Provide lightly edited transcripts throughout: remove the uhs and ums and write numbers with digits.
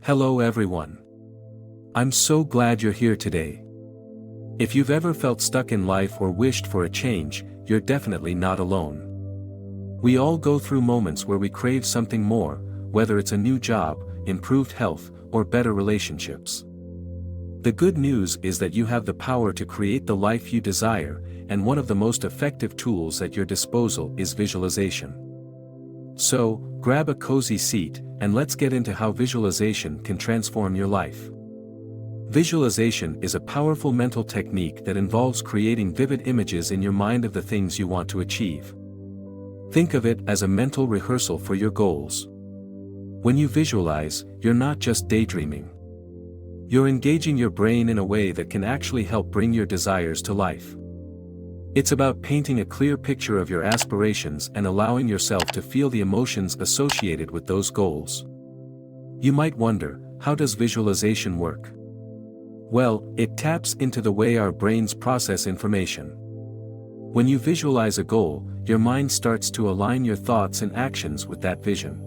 Hello everyone. I'm so glad you're here today. If you've ever felt stuck in life or wished for a change, you're definitely not alone. We all go through moments where we crave something more, whether it's a new job, improved health, or better relationships. The good news is that you have the power to create the life you desire, and one of the most effective tools at your disposal is visualization. So, grab a cozy seat, and let's get into how visualization can transform your life. Visualization is a powerful mental technique that involves creating vivid images in your mind of the things you want to achieve. Think of it as a mental rehearsal for your goals. When you visualize, you're not just daydreaming. You're engaging your brain in a way that can actually help bring your desires to life. It's about painting a clear picture of your aspirations and allowing yourself to feel the emotions associated with those goals. You might wonder, how does visualization work? Well, it taps into the way our brains process information. When you visualize a goal, your mind starts to align your thoughts and actions with that vision.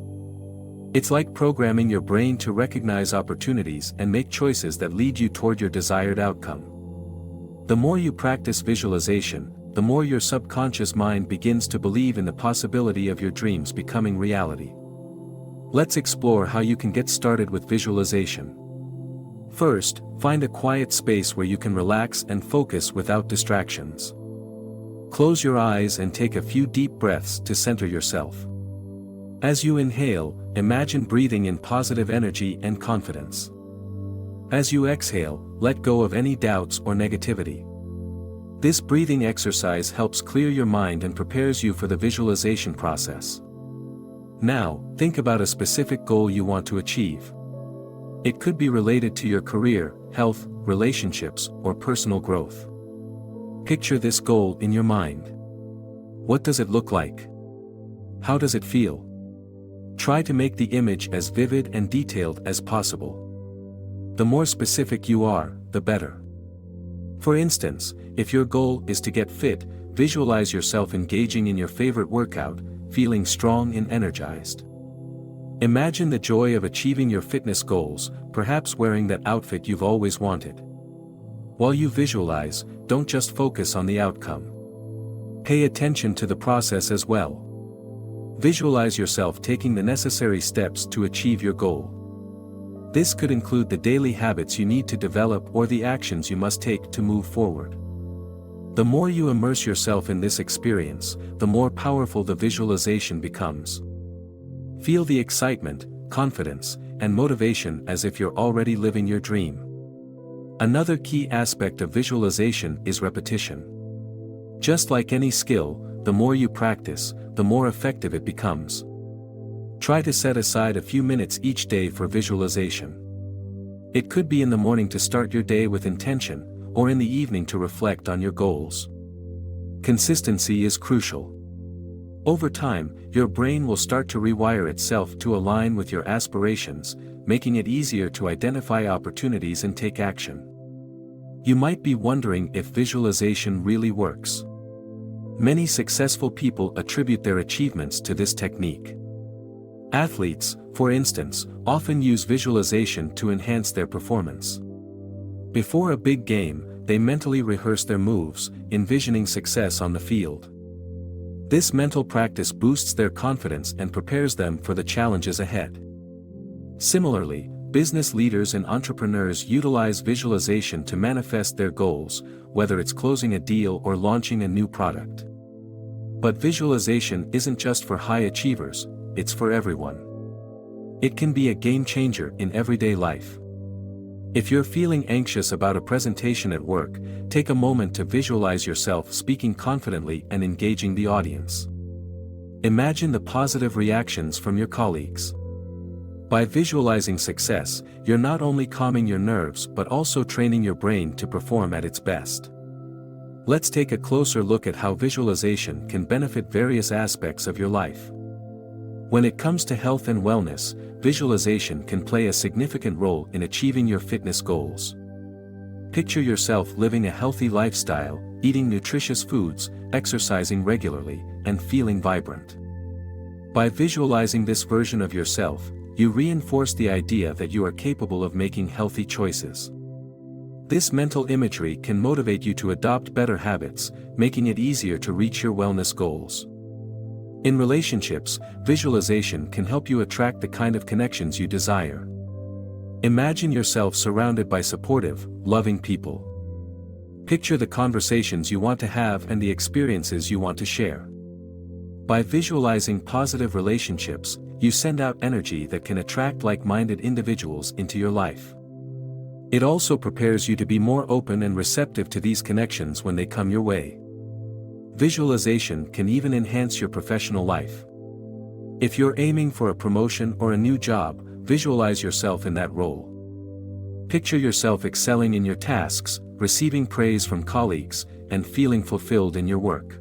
It's like programming your brain to recognize opportunities and make choices that lead you toward your desired outcome. The more you practice visualization, the more your subconscious mind begins to believe in the possibility of your dreams becoming reality. Let's explore how you can get started with visualization. First, find a quiet space where you can relax and focus without distractions. Close your eyes and take a few deep breaths to center yourself. As you inhale, imagine breathing in positive energy and confidence. As you exhale, let go of any doubts or negativity. This breathing exercise helps clear your mind and prepares you for the visualization process. Now, think about a specific goal you want to achieve. It could be related to your career, health, relationships, or personal growth. Picture this goal in your mind. What does it look like? How does it feel? Try to make the image as vivid and detailed as possible. The more specific you are, the better. For instance, if your goal is to get fit, visualize yourself engaging in your favorite workout, feeling strong and energized. Imagine the joy of achieving your fitness goals, perhaps wearing that outfit you've always wanted. While you visualize, don't just focus on the outcome. Pay attention to the process as well. Visualize yourself taking the necessary steps to achieve your goal. This could include the daily habits you need to develop or the actions you must take to move forward. The more you immerse yourself in this experience, the more powerful the visualization becomes. Feel the excitement, confidence, and motivation as if you're already living your dream. Another key aspect of visualization is repetition. Just like any skill, the more you practice, the more effective it becomes. Try to set aside a few minutes each day for visualization. It could be in the morning to start your day with intention, or in the evening to reflect on your goals. Consistency is crucial. Over time, your brain will start to rewire itself to align with your aspirations, making it easier to identify opportunities and take action. You might be wondering if visualization really works. Many successful people attribute their achievements to this technique. Athletes, for instance, often use visualization to enhance their performance. Before a big game, they mentally rehearse their moves, envisioning success on the field. This mental practice boosts their confidence and prepares them for the challenges ahead. Similarly, business leaders and entrepreneurs utilize visualization to manifest their goals, whether it's closing a deal or launching a new product. But visualization isn't just for high achievers, it's for everyone. It can be a game changer in everyday life. If you're feeling anxious about a presentation at work, take a moment to visualize yourself speaking confidently and engaging the audience. Imagine the positive reactions from your colleagues. By visualizing success, you're not only calming your nerves but also training your brain to perform at its best. Let's take a closer look at how visualization can benefit various aspects of your life. When it comes to health and wellness, visualization can play a significant role in achieving your fitness goals. Picture yourself living a healthy lifestyle, eating nutritious foods, exercising regularly, and feeling vibrant. By visualizing this version of yourself, you reinforce the idea that you are capable of making healthy choices. This mental imagery can motivate you to adopt better habits, making it easier to reach your wellness goals. In relationships, visualization can help you attract the kind of connections you desire. Imagine yourself surrounded by supportive, loving people. Picture the conversations you want to have and the experiences you want to share. By visualizing positive relationships, you send out energy that can attract like-minded individuals into your life. It also prepares you to be more open and receptive to these connections when they come your way. Visualization can even enhance your professional life. If you're aiming for a promotion or a new job, visualize yourself in that role. Picture yourself excelling in your tasks, receiving praise from colleagues, and feeling fulfilled in your work.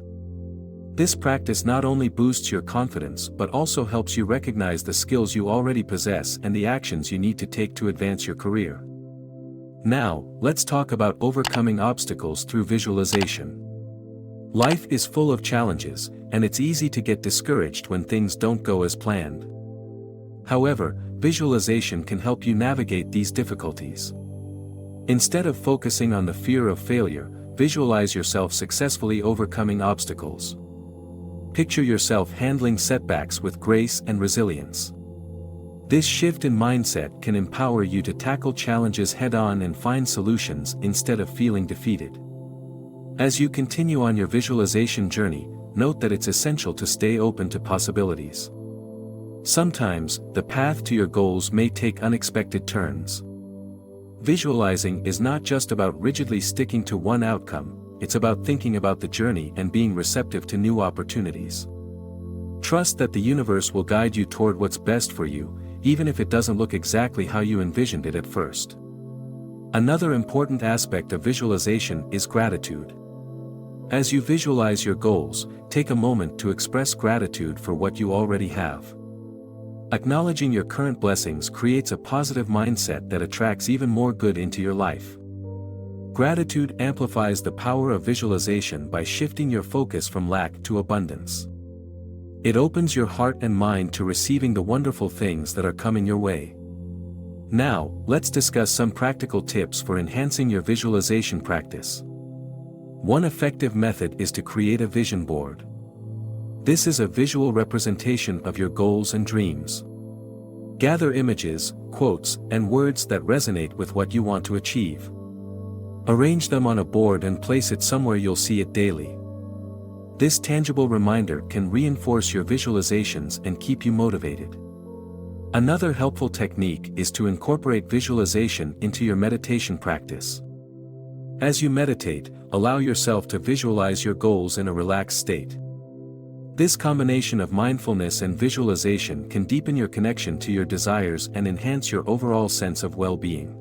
This practice not only boosts your confidence but also helps you recognize the skills you already possess and the actions you need to take to advance your career. Now, let's talk about overcoming obstacles through visualization. Life is full of challenges, and it's easy to get discouraged when things don't go as planned. However, visualization can help you navigate these difficulties. Instead of focusing on the fear of failure, visualize yourself successfully overcoming obstacles. Picture yourself handling setbacks with grace and resilience. This shift in mindset can empower you to tackle challenges head-on and find solutions instead of feeling defeated. As you continue on your visualization journey, note that it's essential to stay open to possibilities. Sometimes, the path to your goals may take unexpected turns. Visualizing is not just about rigidly sticking to one outcome, it's about thinking about the journey and being receptive to new opportunities. Trust that the universe will guide you toward what's best for you, even if it doesn't look exactly how you envisioned it at first. Another important aspect of visualization is gratitude. As you visualize your goals, take a moment to express gratitude for what you already have. Acknowledging your current blessings creates a positive mindset that attracts even more good into your life. Gratitude amplifies the power of visualization by shifting your focus from lack to abundance. It opens your heart and mind to receiving the wonderful things that are coming your way. Now, let's discuss some practical tips for enhancing your visualization practice. One effective method is to create a vision board. This is a visual representation of your goals and dreams. Gather images, quotes, and words that resonate with what you want to achieve. Arrange them on a board and place it somewhere you'll see it daily. This tangible reminder can reinforce your visualizations and keep you motivated. Another helpful technique is to incorporate visualization into your meditation practice. As you meditate, allow yourself to visualize your goals in a relaxed state. This combination of mindfulness and visualization can deepen your connection to your desires and enhance your overall sense of well-being.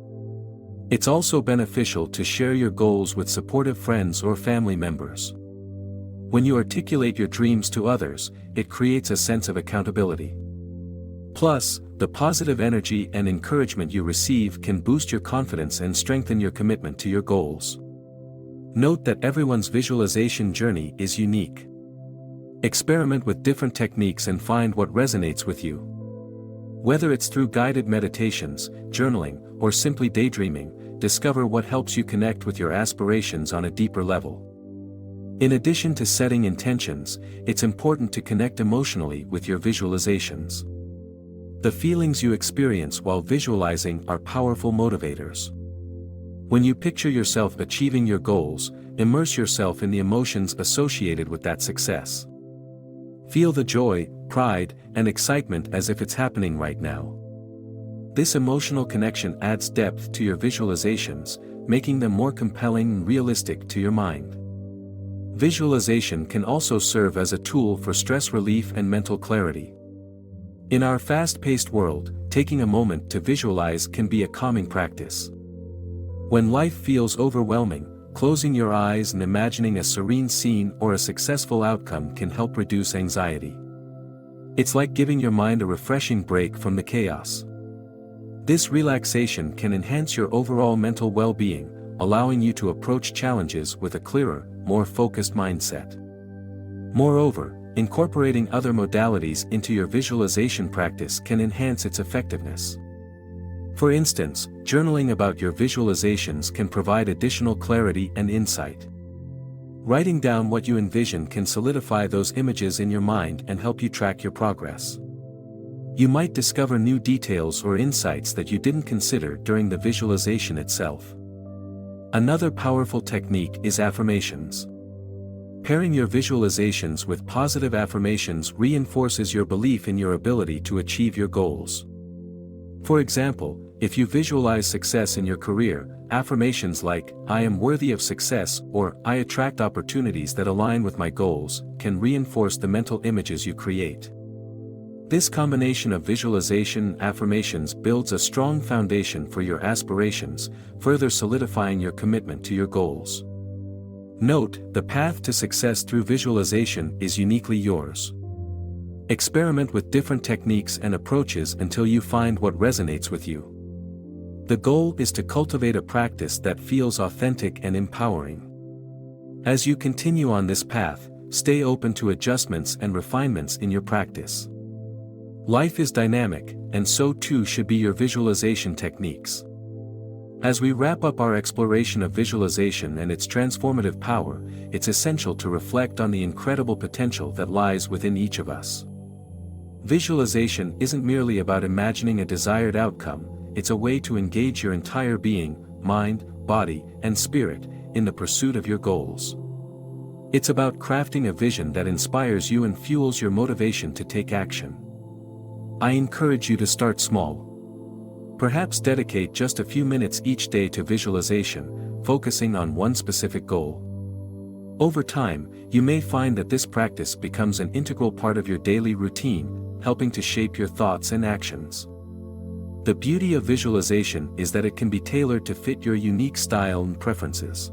It's also beneficial to share your goals with supportive friends or family members. When you articulate your dreams to others, it creates a sense of accountability. Plus, the positive energy and encouragement you receive can boost your confidence and strengthen your commitment to your goals. Note that everyone's visualization journey is unique. Experiment with different techniques and find what resonates with you. Whether it's through guided meditations, journaling, or simply daydreaming, discover what helps you connect with your aspirations on a deeper level. In addition to setting intentions, it's important to connect emotionally with your visualizations. The feelings you experience while visualizing are powerful motivators. When you picture yourself achieving your goals, immerse yourself in the emotions associated with that success. Feel the joy, pride, and excitement as if it's happening right now. This emotional connection adds depth to your visualizations, making them more compelling and realistic to your mind. Visualization can also serve as a tool for stress relief and mental clarity. In our fast-paced world, taking a moment to visualize can be a calming practice. When life feels overwhelming, closing your eyes and imagining a serene scene or a successful outcome can help reduce anxiety. It's like giving your mind a refreshing break from the chaos. This relaxation can enhance your overall mental well-being, allowing you to approach challenges with a clearer, more focused mindset. Moreover, Incorporating other modalities into your visualization practice can enhance its effectiveness. For instance, journaling about your visualizations can provide additional clarity and insight. Writing down what you envision can solidify those images in your mind and help you track your progress. You might discover new details or insights that you didn't consider during the visualization itself. Another powerful technique is affirmations. Pairing your visualizations with positive affirmations reinforces your belief in your ability to achieve your goals. For example, if you visualize success in your career, affirmations like, "I am worthy of success," or "I attract opportunities that align with my goals," can reinforce the mental images you create. This combination of visualization and affirmations builds a strong foundation for your aspirations, further solidifying your commitment to your goals. Note, the path to success through visualization is uniquely yours. Experiment with different techniques and approaches until you find what resonates with you. The goal is to cultivate a practice that feels authentic and empowering. As you continue on this path, stay open to adjustments and refinements in your practice. Life is dynamic, and so too should be your visualization techniques. As we wrap up our exploration of visualization and its transformative power, it's essential to reflect on the incredible potential that lies within each of us. Visualization isn't merely about imagining a desired outcome, it's a way to engage your entire being, mind, body, and spirit, in the pursuit of your goals. It's about crafting a vision that inspires you and fuels your motivation to take action. I encourage you to start small. Perhaps dedicate just a few minutes each day to visualization, focusing on one specific goal. Over time, you may find that this practice becomes an integral part of your daily routine, helping to shape your thoughts and actions. The beauty of visualization is that it can be tailored to fit your unique style and preferences.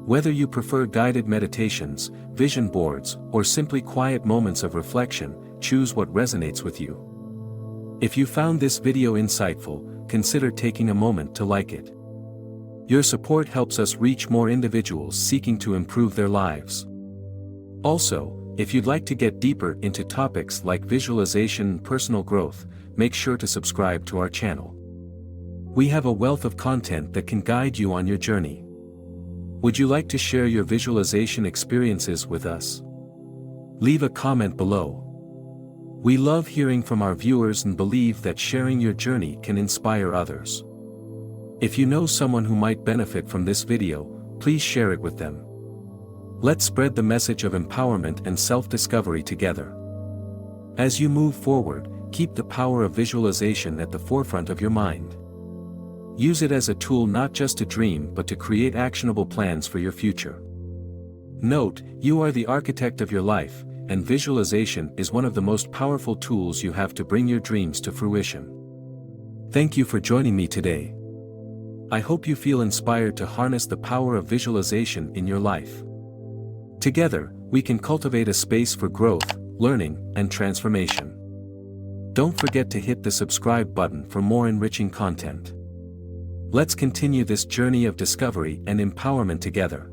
Whether you prefer guided meditations, vision boards, or simply quiet moments of reflection, choose what resonates with you. If you found this video insightful, consider taking a moment to like it. Your support helps us reach more individuals seeking to improve their lives. Also, if you'd like to get deeper into topics like visualization and personal growth, make sure to subscribe to our channel. We have a wealth of content that can guide you on your journey. Would you like to share your visualization experiences with us? Leave a comment below. We love hearing from our viewers and believe that sharing your journey can inspire others. If you know someone who might benefit from this video, please share it with them. Let's spread the message of empowerment and self-discovery together. As you move forward, keep the power of visualization at the forefront of your mind. Use it as a tool not just to dream but to create actionable plans for your future. Note, you are the architect of your life, and visualization is one of the most powerful tools you have to bring your dreams to fruition. Thank you for joining me today. I hope you feel inspired to harness the power of visualization in your life. Together, we can cultivate a space for growth, learning, and transformation. Don't forget to hit the subscribe button for more enriching content. Let's continue this journey of discovery and empowerment together.